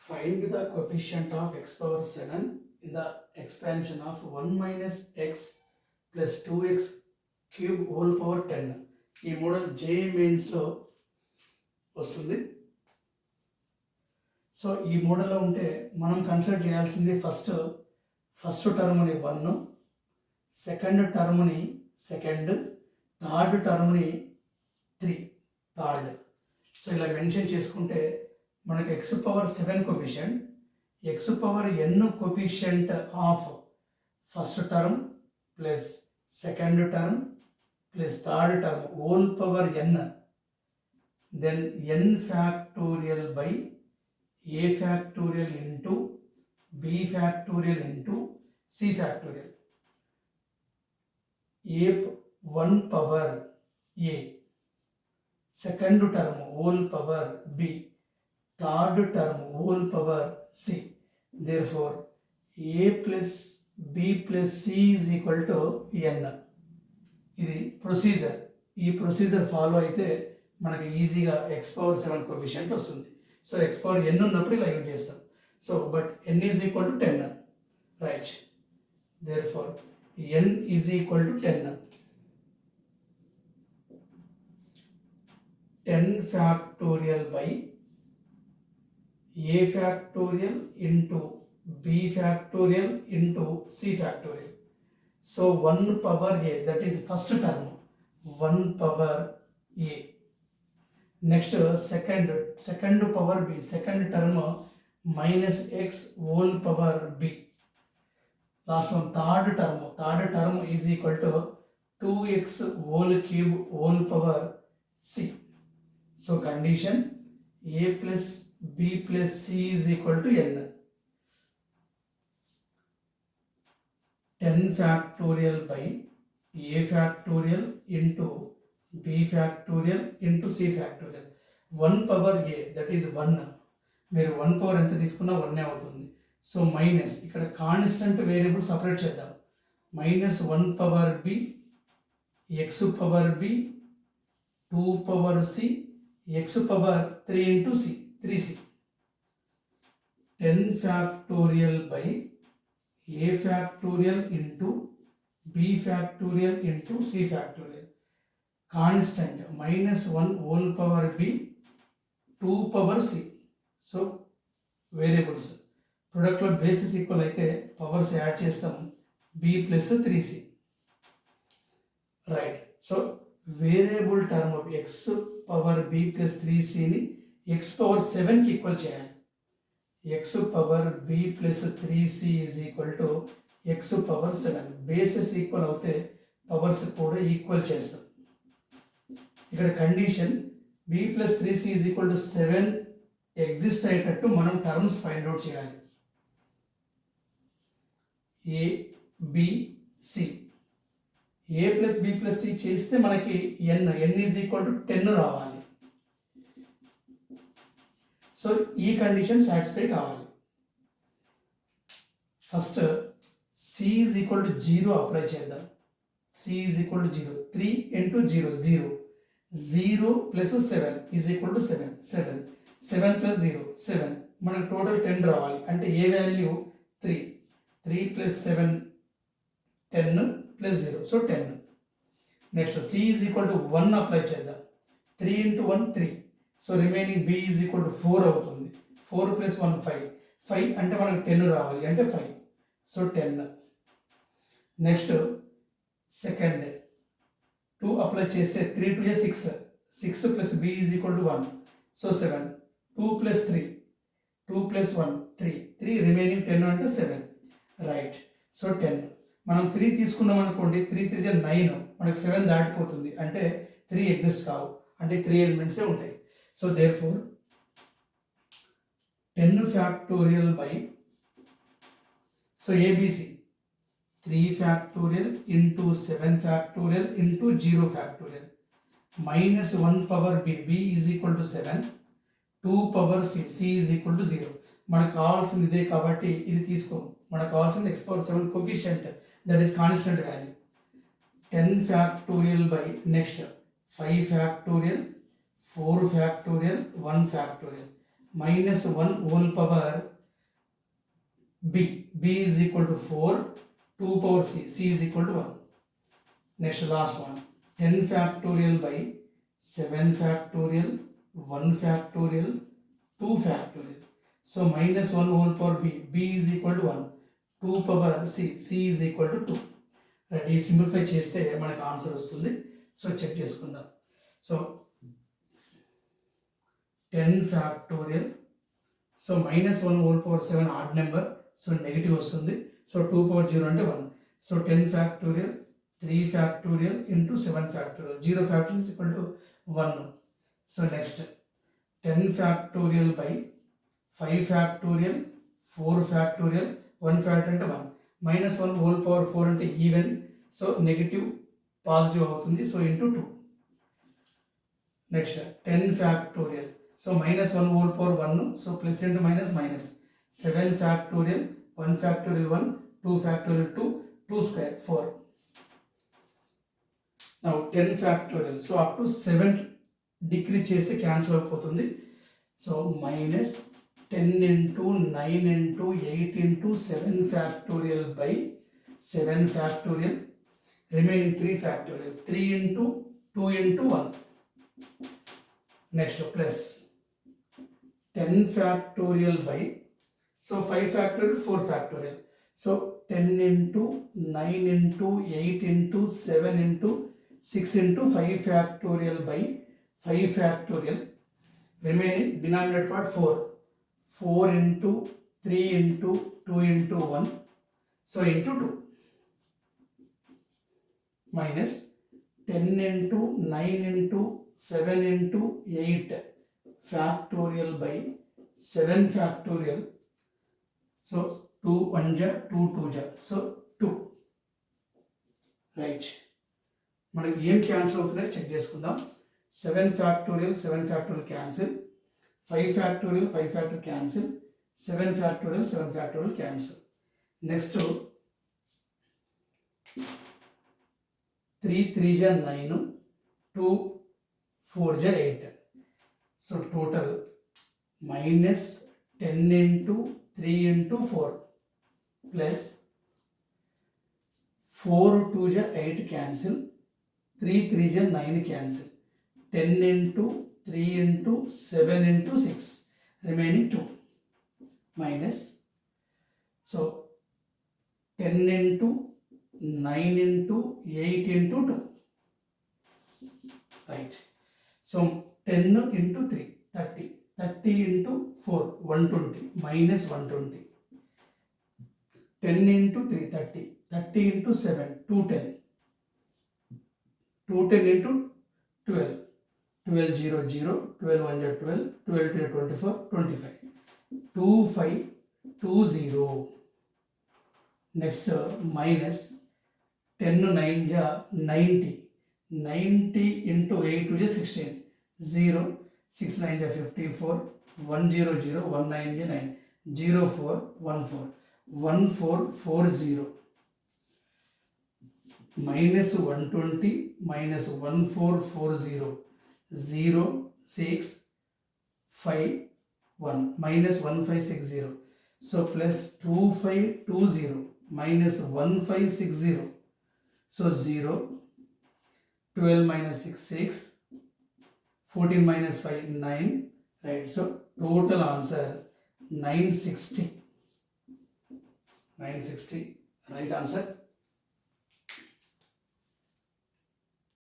Find the coefficient of x power 7 in the expansion of 1 minus x plus 2x cube whole power 10. ఈ model జే మెయిన్స్లో వస్తుంది. So ఈ మోడల్లో ఉంటే మనం కన్సిడర్ చేయాల్సింది ఫస్ట్ టర్మ్ని 1, సెకండ్ టర్మ్ని సెకండ్, థర్డ్ టర్మ్ని 3 థర్డ్. సో ఇలా మెన్షన్ చేసుకుంటే మనకు x power 7 coefficient, x power n coefficient of first term plus second term plus third term whole power n, then n factorial by a factorial into b factorial into c factorial. a 1 power a, second term whole power b, third term whole power c. therefore a plus b plus c is equal to n. ఇది procedure. ఈ procedure follow అయితే మనకి ఈజీగా X power 7 coefficient వస్తుంది. So X power n ఉన్నప్పుడు ఇలా use చేస్తాం. So but n is equal to 10, right. therefore n is equal to 10. 10 factorial by a factorial into b factorial into c factorial. So 1 power a, that is first term, 1 power a. Next second power b, second term minus X whole power b. Last one third term is equal to 2x whole cube whole power c. So condition a plus b plus c is equal to n. 10 factorial by a factorial into b factorial into c factorial. 1 power a, that is 1. మీరు 1 power ఎంత తీసుకున్నా 1 అవుతుంది. So minus ఇక్కడ constant variable separate చేద్దాం. Minus 1 power b, x power b, 2 power c, x power 3 into c, 3c. 10 factorial by a factorial into b factorial into c factorial. Constant minus 1 whole power b, 2 power c. So variables ప్రొడక్ట్లో basis equal అయితే powers add చేస్తాం, b plus 3c, right. So variable term x power b plus 3cని x power 7కి equal చేయాలి. x power b plus 3c is equal to x power 7. Bases equal అవుతే powers కూడా equal చేస్తాం. ఇక్కడ condition b plus 3c is equal to 7 exist అయ్యేటట్టు మనం terms find out చేయాలి. a b c, a plus b plus c చేస్తే మనకి n is equal to 10 రావాలి. సో ఈ కండిషన్ సాటిస్ఫై కావాలి. First c is equal to 0 apply చేద్దాం. c is equal to 0, 3 into 0 0, 0 plus 7 is equal to 7, 7 plus 0 7, మనకు total 10 రావాలి. అంటే ఏ value 3, 3 plus 7 10 plus 0, so 10. Next c is equal to 1 apply చేద్దాం. 3 into 1 3, so remaining b is equal to 4 అవుతుంది. 4 plus 1 5, 5 అంటే మనకు 10 రావాలి, అంటే 5, సో 10. నెక్స్ట్ సెకండ్ 2 అప్లై చేస్తే 3 2 6, 6 plus b is equal to 1, so 7. 2 plus 3, 2 plus 1 3, 3 remaining 10 అంటే 7, right. So 10. మనం 3 తీసుకున్నాం అనుకోండి, 3 3 9, మనకు 7 దాటిపోతుంది, అంటే 3 ఎగ్జిస్ట్ కావు, అంటే 3 ఎలిమెంట్సే ఉంటాయి. So therefore 10 factorial by, so ABC 3 factorial into 7 factorial into 0 factorial minus 1 power b is equal to 7, 2 power c is equal to 0. మనకు కావాల్సింది ఇదే కాబట్టి ఇది తీసుకోము. మనకు కావాల్సింది x power 7 coefficient, that is constant value. 10 factorial by next 5 factorial, 4 factorial, 1 factorial minus 1 whole power b. b is equal to 4, 2 power c. c is equal to 1. Next, last one. 10 factorial by 7 factorial, 1 factorial, 2 factorial. So minus 1 whole power b. b is equal to 1. 2 power c. c is equal to 2. Right, ఈ simplify చేస్తే మనకు answer వస్తుంది. So check చేసుకుందాం. So 10 factorial, so minus 1 whole power 7 odd number, so negative వస్తుంది. So 2 power 0 అంటే 1. So 10 factorial 3 factorial into 7 factorial, 0 factorial is equal to 1. So next 10 factorial by 5 factorial, 4 factorial, 1 factorial అంటే 1. Minus 1 whole power 4 అంటే even, so negative positive అవుతుంది. So into 2. Next 10 factorial, so minus 1 whole power 1, so plus into minus minus. 7 factorial, 1 factorial 1, 2 factorial 2, 2 square 4. Now 10 factorial, so up to 7 decrease చేస్తే cancel అయిపోతుంది. So minus 10 into 9 into 8 into 7 factorial by 7 factorial, remaining 3 factorial, 3 into 2 into 1. Next plus 10 factorial by, so 5 factorial, 4 factorial. So 10 into 9 into 8 into 7 into 6 into 5 factorial by 5 factorial, remaining denominator part 4. 4 into 3 into 2 into 1, so into 2, minus 10 into 9 into 7 into 8 factorial by 7 factorial, so 2 1 ja 2 2 ja, so 2. Right, మనకి ఏం cancel అవుతున్నాయో check చేసుకుందాం. 7 factorial 7 factorial cancel, 5 factorial 5 factorial cancel, 7 factorial 7 factorial cancel. Next 3 3 ja 9, 2 4 ja 8. So total minus 10 into 3 into 4 plus 4 2 ja 8 cancel, 3 3 ja 9 cancel, 10 into 3 into 7 into 6, remaining 2, minus, so 10 into 9 into 8 into 2, right. So 10 into 3 30, 30 into 4 120, minus 120, 10 into 3 30, 30 into 7 210, 210 into 12, 12 0 0, 12 1 ja 12, 12 2 ja 24, 25, 2 5 2 0. Next minus 10 9 ja 90, 90 into 8 2 ja 16, 0 6 9 ja 54, 1 0 0, 1 9 ja 9, 0 4 1 4, 1 4 4 0, minus 120 minus 1 4 4 0, 0 6 5 1, minus 1 5 6 0, so plus 2 5 2 0, minus 1 5 6 0, so 0, 12 minus 6 6, 14 minus 5 9, right. So total answer 960, 960, right answer.